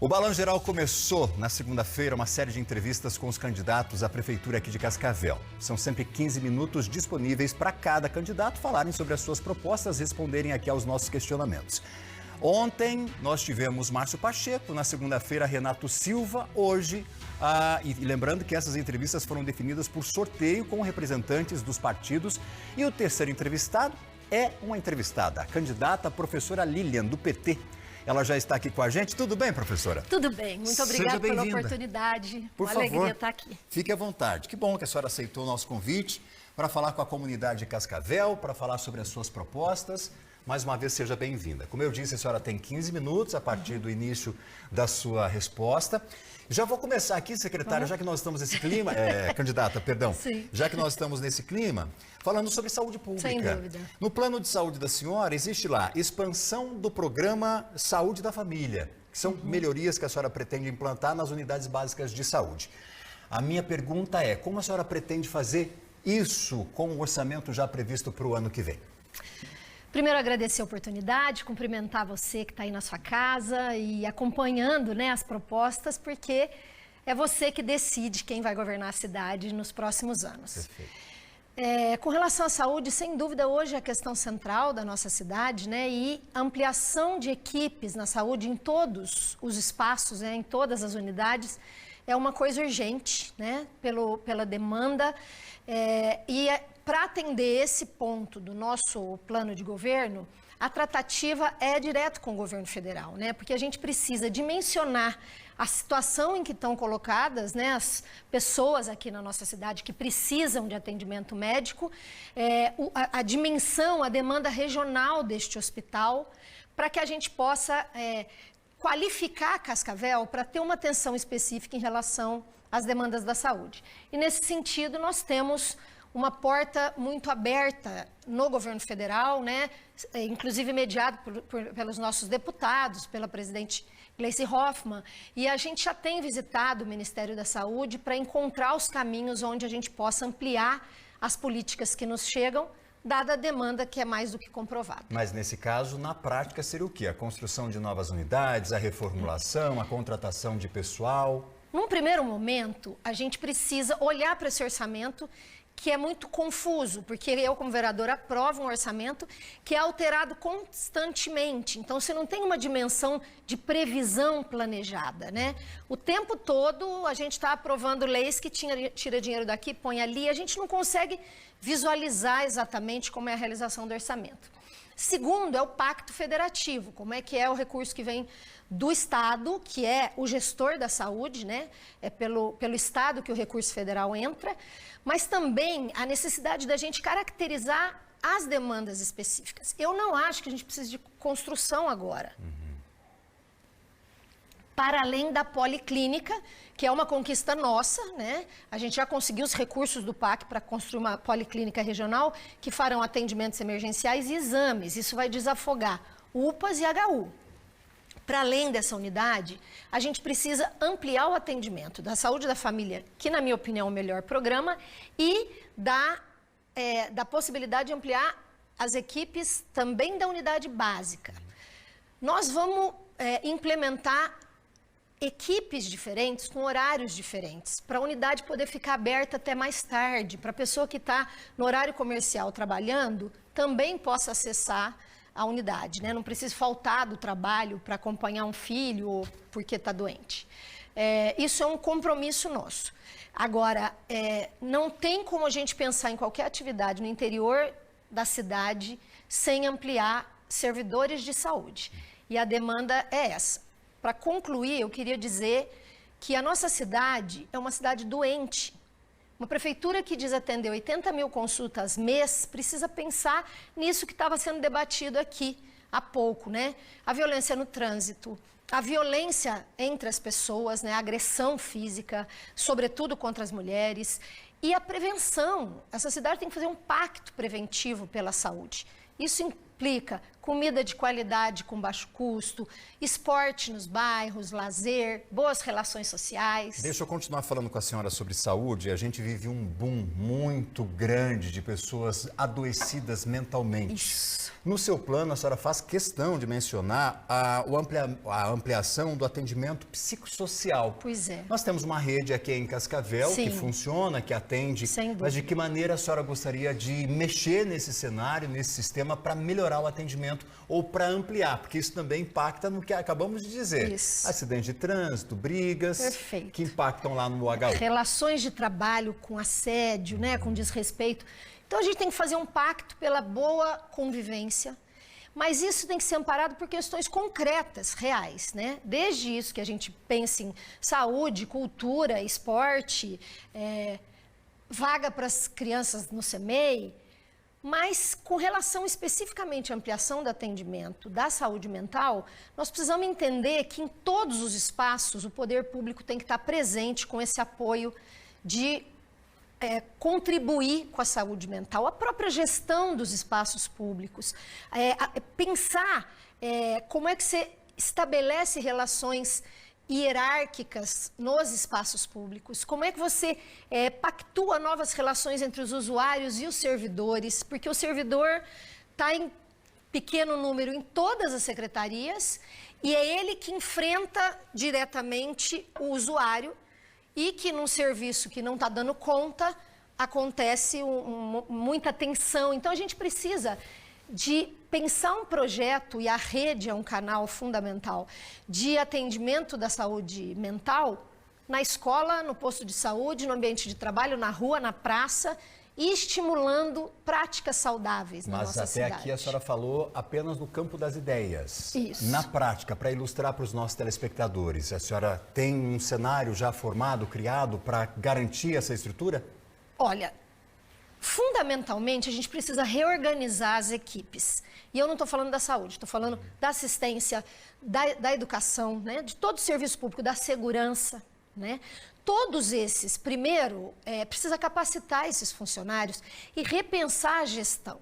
O Balanço Geral começou na segunda-feira uma série de entrevistas com os candidatos à prefeitura aqui de Cascavel. São sempre 15 minutos disponíveis para cada candidato falarem sobre as suas propostas, responderem aqui aos nossos questionamentos. Ontem nós tivemos Márcio Pacheco, na segunda-feira Renato Silva, hoje, e lembrando que essas entrevistas foram definidas por sorteio com representantes dos partidos. E o terceiro entrevistado é uma entrevistada, a candidata professora Lilian, do PT. Ela já está aqui com a gente. Tudo bem, professora? Tudo bem. Muito obrigada pela oportunidade. Por favor, alegria estar aqui. Fique à vontade. Que bom que a senhora aceitou o nosso convite para falar com a comunidade de Cascavel, para falar sobre as suas propostas. Mais uma vez, seja bem-vinda. Como eu disse, a senhora tem 15 minutos a partir do início da sua resposta. Já vou começar aqui, secretária, já que nós estamos nesse clima, candidata, perdão, Sim. Já que nós estamos nesse clima, falando sobre saúde pública. Sem dúvida. No plano de saúde da senhora, existe lá expansão do programa Saúde da Família, que são melhorias que a senhora pretende implantar nas unidades básicas de saúde. A minha pergunta é, como a senhora pretende fazer isso com o orçamento já previsto para o ano que vem? Primeiro, agradecer a oportunidade, cumprimentar você que está aí na sua casa e acompanhando, né, as propostas, porque é você que decide quem vai governar a cidade nos próximos anos. Perfeito. Com relação à saúde, sem dúvida, hoje é a questão central da nossa cidade, né, e a ampliação de equipes na saúde em todos os espaços, né, em todas as unidades, é uma coisa urgente, né, pela demanda, para atender esse ponto do nosso plano de governo, a tratativa é direto com o governo federal, né? Porque a gente precisa dimensionar a situação em que estão colocadas, né, as pessoas aqui na nossa cidade que precisam de atendimento médico, a dimensão, a demanda regional deste hospital, para que a gente possa qualificar a Cascavel para ter uma atenção específica em relação às demandas da saúde. E nesse sentido, nós temos uma porta muito aberta no governo federal, né? Inclusive mediado pelos nossos deputados, pela presidente Gleice Hoffmann, e a gente já tem visitado o Ministério da Saúde para encontrar os caminhos onde a gente possa ampliar as políticas que nos chegam, dada a demanda que é mais do que comprovada. Mas nesse caso, na prática, seria o quê? A construção de novas unidades, a reformulação, a contratação de pessoal? Num primeiro momento, a gente precisa olhar para esse orçamento, que é muito confuso, porque eu, como vereadora, aprovo um orçamento que é alterado constantemente. Então, você não tem uma dimensão de previsão planejada, né? O tempo todo, a gente está aprovando leis que tira dinheiro daqui, põe ali, a gente não consegue visualizar exatamente como é a realização do orçamento. Segundo, é o pacto federativo, como é que é o recurso que vem do Estado, que é o gestor da saúde, né? É pelo Estado que o recurso federal entra, mas também a necessidade da gente caracterizar as demandas específicas. Eu não acho que a gente precisa de construção agora. Para além da policlínica, que é uma conquista nossa, né? A gente já conseguiu os recursos do PAC para construir uma policlínica regional que farão atendimentos emergenciais e exames. Isso vai desafogar UPAs e HU. Para além dessa unidade, a gente precisa ampliar o atendimento da saúde da família, que na minha opinião é o melhor programa, e da possibilidade de ampliar as equipes também da unidade básica. Nós vamos implementar equipes diferentes, com horários diferentes, para a unidade poder ficar aberta até mais tarde, para a pessoa que está no horário comercial trabalhando, também possa acessar a unidade, né? Não precisa faltar do trabalho para acompanhar um filho ou porque está doente. Isso é um compromisso nosso. Agora, não tem como a gente pensar em qualquer atividade no interior da cidade sem ampliar servidores de saúde. E a demanda é essa. Para concluir, eu queria dizer que a nossa cidade é uma cidade doente. Uma prefeitura que diz atender 80 mil consultas mês precisa pensar nisso que estava sendo debatido aqui há pouco, né? A violência no trânsito, a violência entre as pessoas, né? A agressão física, sobretudo contra as mulheres, e a prevenção. Essa cidade tem que fazer um pacto preventivo pela saúde. Isso multiplica? Comida de qualidade com baixo custo, esporte nos bairros, lazer, boas relações sociais. Deixa eu continuar falando com a senhora sobre saúde. A gente vive um boom muito grande de pessoas adoecidas mentalmente. Isso. No seu plano, a senhora faz questão de mencionar a ampliação do atendimento psicossocial. Pois é. Nós temos uma rede aqui em Cascavel Sim. que funciona, que atende. Sem dúvida. Mas de que maneira a senhora gostaria de mexer nesse cenário, nesse sistema, para melhorar o atendimento ou para ampliar? Porque isso também impacta no que acabamos de dizer. Isso. Acidentes de trânsito, brigas, Perfeito. que impactam lá no HU. Relações de trabalho com assédio, né, com desrespeito. Então a gente tem que fazer um pacto pela boa convivência, mas isso tem que ser amparado por questões concretas, reais, né? Desde isso que a gente pensa em saúde, cultura, esporte, vaga para as crianças no CMEI, mas com relação especificamente à ampliação do atendimento da saúde mental, nós precisamos entender que em todos os espaços o poder público tem que estar presente com esse apoio de contribuir com a saúde mental, a própria gestão dos espaços públicos, pensar como é que você estabelece relações hierárquicas nos espaços públicos, como é que você pactua novas relações entre os usuários e os servidores, porque o servidor está em pequeno número em todas as secretarias e é ele que enfrenta diretamente o usuário e que num serviço que não está dando conta, acontece muita tensão. Então a gente precisa de pensar um projeto, e a rede é um canal fundamental, de atendimento da saúde mental na escola, no posto de saúde, no ambiente de trabalho, na rua, na praça, e estimulando práticas saudáveis na nossa cidade. Mas até aqui a senhora falou apenas no campo das ideias. Isso. Na prática, para ilustrar para os nossos telespectadores, a senhora tem um cenário já formado, criado, para garantir essa estrutura? Olha, fundamentalmente a gente precisa reorganizar as equipes. E eu não estou falando da saúde, estou falando da assistência, da educação, né? De todo o serviço público, da segurança, né? Todos esses, primeiro, precisa capacitar esses funcionários e repensar a gestão.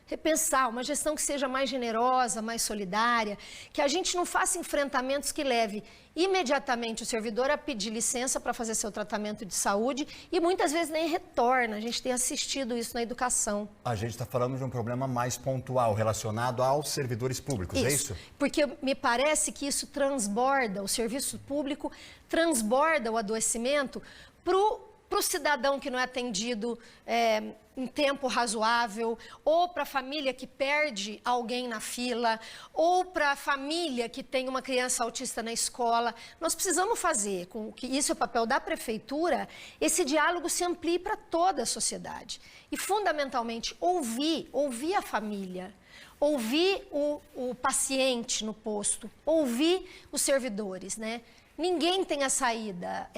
Repensar uma gestão que seja mais generosa, mais solidária, que a gente não faça enfrentamentos que leve imediatamente o servidor a pedir licença para fazer seu tratamento de saúde e muitas vezes nem retorna. A gente tem assistido isso na educação. A gente está falando de um problema mais pontual, relacionado aos servidores públicos, é isso? Porque me parece que isso transborda, o serviço público transborda o adoecimento para o cidadão que não é atendido em tempo razoável, ou para a família que perde alguém na fila, ou para a família que tem uma criança autista na escola. Nós precisamos fazer com que isso é o papel da prefeitura, esse diálogo se amplie para toda a sociedade. E, fundamentalmente, ouvir a família, ouvir o paciente no posto, ouvir os servidores, né? Ninguém tem a saída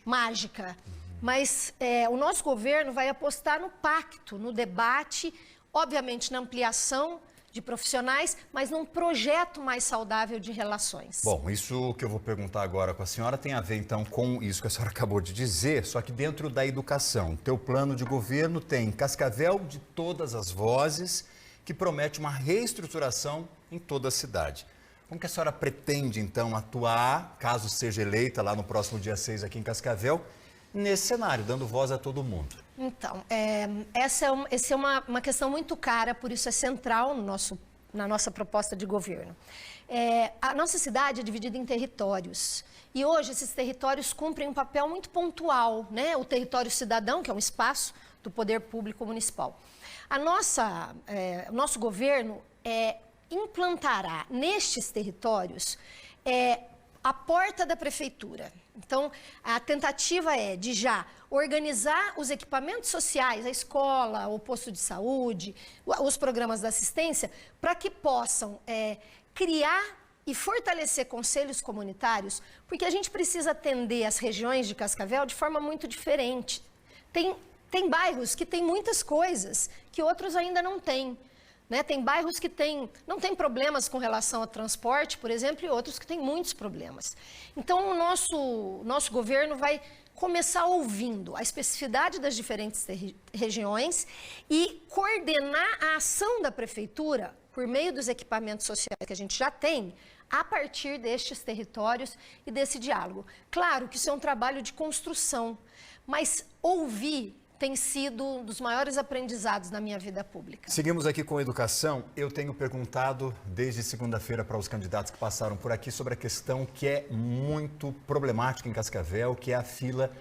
mágica. Mas o nosso governo vai apostar no pacto, no debate, obviamente na ampliação de profissionais, mas num projeto mais saudável de relações. Bom, isso que eu vou perguntar agora com a senhora tem a ver então com isso que a senhora acabou de dizer, só que dentro da educação. Teu plano de governo tem Cascavel de todas as vozes, que promete uma reestruturação em toda a cidade. Como que a senhora pretende então atuar, caso seja eleita lá no próximo dia 6 aqui em Cascavel, nesse cenário, dando voz a todo mundo? Então, essa é uma questão muito cara, por isso é central na nossa proposta de governo. A nossa cidade é dividida em territórios e hoje esses territórios cumprem um papel muito pontual, né? O território cidadão, que é um espaço do poder público municipal. O nosso governo implantará nestes territórios a porta da prefeitura. Então, a tentativa é de já organizar os equipamentos sociais, a escola, o posto de saúde, os programas da assistência, para que possam criar e fortalecer conselhos comunitários, porque a gente precisa atender as regiões de Cascavel de forma muito diferente. Tem bairros que têm muitas coisas que outros ainda não têm. Né? Tem bairros que não têm problemas com relação ao transporte, por exemplo, e outros que têm muitos problemas. Então, o nosso governo vai começar ouvindo a especificidade das diferentes regiões e coordenar a ação da prefeitura por meio dos equipamentos sociais que a gente já tem, a partir destes territórios e desse diálogo. Claro que isso é um trabalho de construção, mas ouvir tem sido um dos maiores aprendizados na minha vida pública. Seguimos aqui com educação. Eu tenho perguntado desde segunda-feira para os candidatos que passaram por aqui sobre a questão que é muito problemática em Cascavel, que é a fila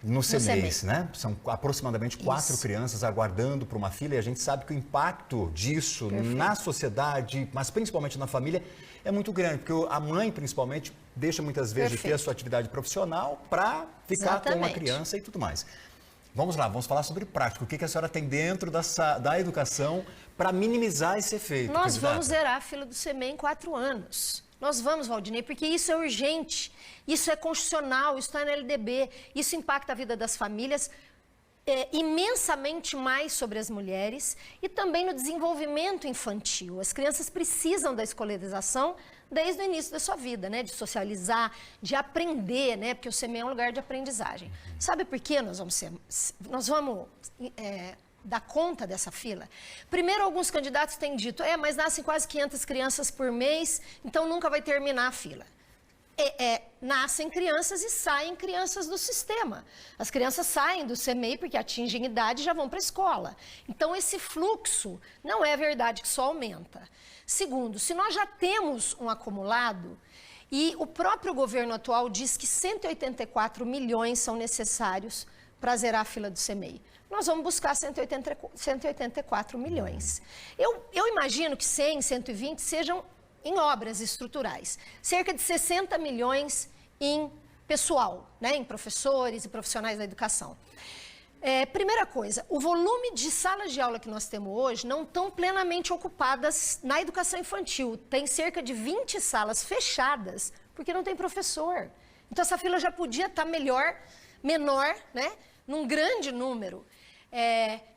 no CEMEIS, né? São aproximadamente 4 crianças aguardando por uma fila e a gente sabe que o impacto disso na sociedade, mas principalmente na família, é muito grande, porque a mãe, principalmente, deixa muitas vezes de ter a sua atividade profissional para ficar com a criança e tudo mais. Vamos lá, vamos falar sobre prática. O que a senhora tem dentro da educação para minimizar esse efeito? Nós vamos zerar a fila do CEMEI em 4 anos. Nós vamos, Valdinei, porque isso é urgente, isso é constitucional, isso está na LDB, isso impacta a vida das famílias imensamente mais sobre as mulheres e também no desenvolvimento infantil. As crianças precisam da escolarização desde o início da sua vida, né? De socializar, de aprender, né? Porque o CEMEI é um lugar de aprendizagem. Sabe por que nós vamos dar conta dessa fila? Primeiro, alguns candidatos têm dito, mas nascem quase 500 crianças por mês, então nunca vai terminar a fila. Nascem crianças e saem crianças do sistema. As crianças saem do CEMEI porque atingem idade e já vão para a escola. Então, esse fluxo não é verdade que só aumenta. Segundo, se nós já temos um acumulado, e o próprio governo atual diz que 184 milhões são necessários para zerar a fila do CEMEI. Nós vamos buscar 184 milhões. Eu imagino que 100, 120 sejam em obras estruturais. Cerca de 60 milhões em pessoal, né, em professores e profissionais da educação. Primeira coisa, o volume de salas de aula que nós temos hoje não estão plenamente ocupadas na educação infantil. Tem cerca de 20 salas fechadas, porque não tem professor. Então, essa fila já podia estar menor, né, num grande número.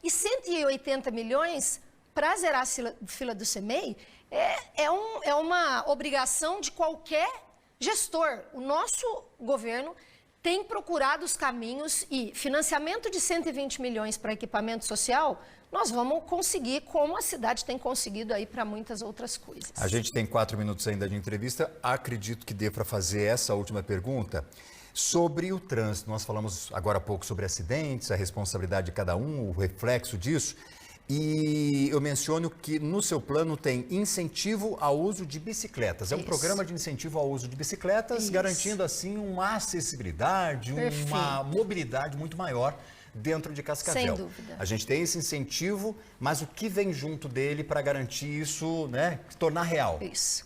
E 180 milhões para zerar a fila do CEMEI é uma obrigação de qualquer gestor. O nosso governo tem procurado os caminhos e financiamento de 120 milhões para equipamento social, nós vamos conseguir, como a cidade tem conseguido aí para muitas outras coisas. A gente tem 4 minutos ainda de entrevista. Acredito que dê para fazer essa última pergunta sobre o trânsito. Nós falamos agora há pouco sobre acidentes, a responsabilidade de cada um, o reflexo disso. E eu menciono que no seu plano tem incentivo ao uso de bicicletas. É um programa de incentivo ao uso de bicicletas, garantindo assim uma acessibilidade, uma mobilidade muito maior dentro de Cascavel. Sem dúvida. A gente tem esse incentivo, mas o que vem junto dele para garantir isso, né, se tornar real? Isso.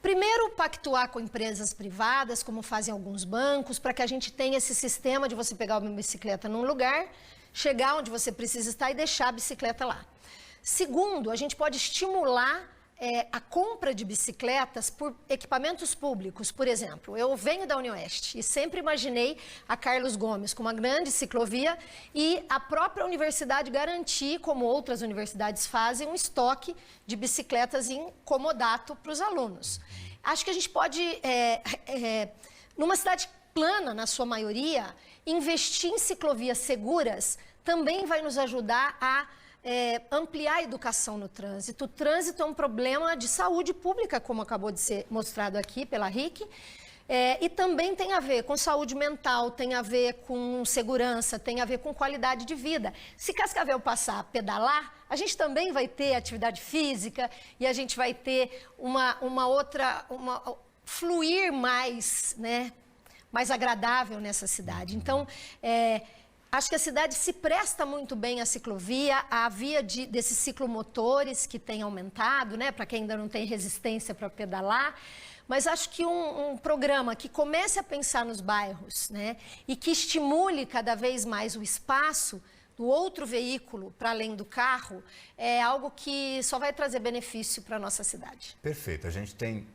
Primeiro, pactuar com empresas privadas, como fazem alguns bancos, para que a gente tenha esse sistema de você pegar uma bicicleta num lugar, chegar onde você precisa estar e deixar a bicicleta lá. Segundo, a gente pode estimular a compra de bicicletas por equipamentos públicos. Por exemplo, eu venho da Unioeste e sempre imaginei a Carlos Gomes com uma grande ciclovia e a própria universidade garantir, como outras universidades fazem, um estoque de bicicletas em comodato para os alunos. Acho que a gente pode, numa cidade plana, na sua maioria, investir em ciclovias seguras também vai nos ajudar a ampliar a educação no trânsito. O trânsito é um problema de saúde pública, como acabou de ser mostrado aqui pela RIC, e também tem a ver com saúde mental, tem a ver com segurança, tem a ver com qualidade de vida. Se Cascavel passar a pedalar, a gente também vai ter atividade física e a gente vai ter fluir mais, né, mais agradável nessa cidade. Então, acho que a cidade se presta muito bem à ciclovia, à via desses ciclomotores que tem aumentado, né, para quem ainda não tem resistência para pedalar. Mas acho que um programa que comece a pensar nos bairros, né, e que estimule cada vez mais o espaço do outro veículo para além do carro, é algo que só vai trazer benefício para a nossa cidade. Perfeito. A gente tem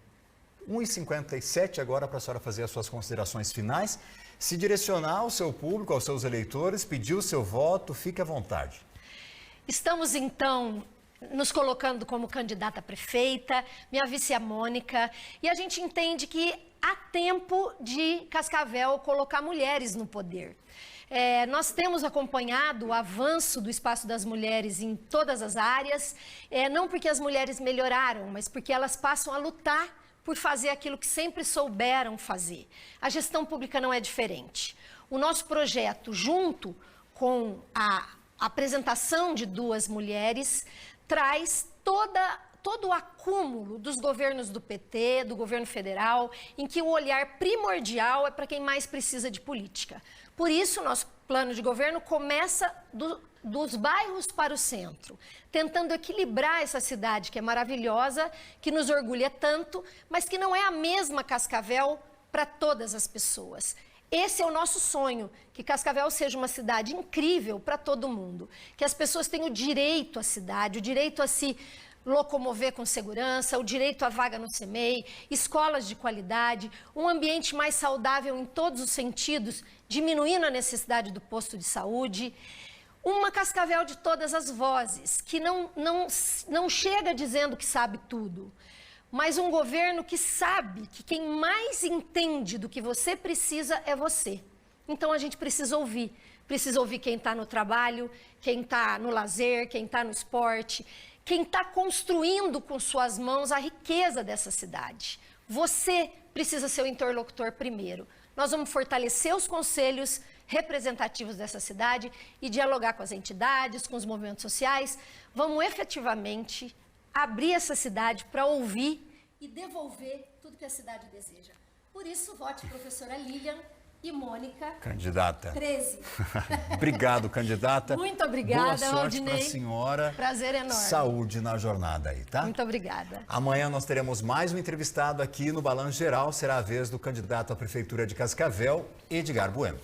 1h57 agora para a senhora fazer as suas considerações finais. Se direcionar ao seu público, aos seus eleitores, pedir o seu voto, fique à vontade. Estamos, então, nos colocando como candidata a prefeita, minha vice é a Mônica, e a gente entende que há tempo de Cascavel colocar mulheres no poder. Nós temos acompanhado o avanço do espaço das mulheres em todas as áreas, não porque as mulheres melhoraram, mas porque elas passam a lutar por fazer aquilo que sempre souberam fazer. A gestão pública não é diferente. O nosso projeto, junto com a apresentação de 2 mulheres, traz todo o acúmulo dos governos do PT, do governo federal, em que o olhar primordial é para quem mais precisa de política. Por isso, nosso plano de governo começa dos bairros para o centro, tentando equilibrar essa cidade que é maravilhosa, que nos orgulha tanto, mas que não é a mesma Cascavel para todas as pessoas. Esse é o nosso sonho, que Cascavel seja uma cidade incrível para todo mundo, que as pessoas tenham o direito à cidade, o direito a se locomover com segurança, o direito à vaga no CEMEI, escolas de qualidade, um ambiente mais saudável em todos os sentidos, diminuindo a necessidade do posto de saúde. Uma Cascavel de todas as vozes, que não chega dizendo que sabe tudo, mas um governo que sabe que quem mais entende do que você precisa é você. Então a gente precisa ouvir quem está no trabalho, quem está no lazer, quem está no esporte, quem está construindo com suas mãos a riqueza dessa cidade. Você precisa ser o interlocutor primeiro. Nós vamos fortalecer os conselhos representativos dessa cidade e dialogar com as entidades, com os movimentos sociais. Vamos efetivamente abrir essa cidade para ouvir e devolver tudo que a cidade deseja. Por isso, vote professora Lilian e Mônica. Candidata. 13. Obrigado, candidata. Muito obrigada, Boa sorte Aldinei. para a senhora. Prazer enorme. Saúde na jornada aí, tá? Muito obrigada. Amanhã nós teremos mais um entrevistado aqui no Balanço Geral. Será a vez do candidato à Prefeitura de Cascavel, Edgar Bueno.